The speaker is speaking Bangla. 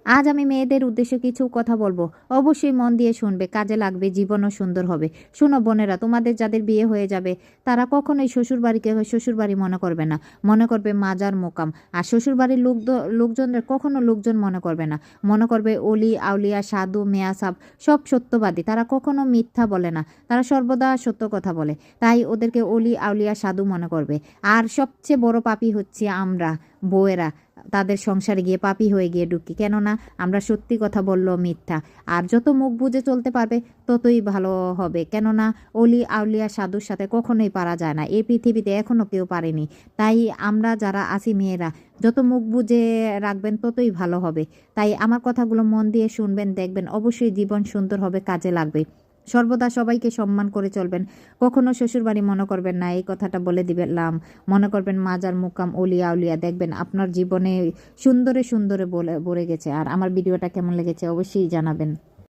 আজ আমি মেয়েদের উদ্দেশ্যে কিছু কথা বলবো, অবশ্যই মন দিয়ে শুনবে, কাজে লাগবে, জীবনও সুন্দর হবে। শোনো বোনেরা, তোমাদের যাদের বিয়ে হয়ে যাবে তারা কখনোই শ্বশুরবাড়িকে শ্বশুরবাড়ি মনে করবে না, মনে করবে মাজার মোকাম। আর শ্বশুরবাড়ির লোকজনদের কখনো লোকজন মনে করবে না, মনে করবে অলি আউলিয়া সাধু মেয়াসাব, সব সত্যবাদী। তারা কখনো মিথ্যা বলে না, তারা সর্বদা সত্য কথা বলে। তাই ওদেরকে অলি আউলিয়া সাধু মনে করবে। আর সবচেয়ে বড় পাপী হচ্ছে আমরা বউয়েরা, তাদের সংসারে গিয়ে পাপী হয়ে গিয়ে ঢুকি, কেননা আমরা সত্যি কথা বললেও মিথ্যা। আর যত মুখ বুজে চলতে পারবে ততই ভালো হবে, কেননা অলি আউলিয়া সাধুর সাথে কখনোই পারা যায় না, এই পৃথিবীতে এখনও কেউ পারেনি। তাই আমরা যারা আছি মেয়েরা, যত মুখ বুজে রাখবেন ততই ভালো হবে। তাই আমার কথাগুলো মন দিয়ে শুনবেন, দেখবেন অবশ্যই জীবন সুন্দর হবে, কাজে লাগবে। সর্বদা সবাইকে সম্মান করে চলবেন, কখনো শ্বশুরবাড়ি মনে করবেন না, এই কথাটা বলে দিলাম। মনে করবেন মাজার মুকাম অলিয়া আউলিয়া, দেখবেন আপনার জীবনে সুন্দরে সুন্দরে ভরে গেছে। আর আমার ভিডিওটা কেমন লেগেছে অবশ্যই জানাবেন।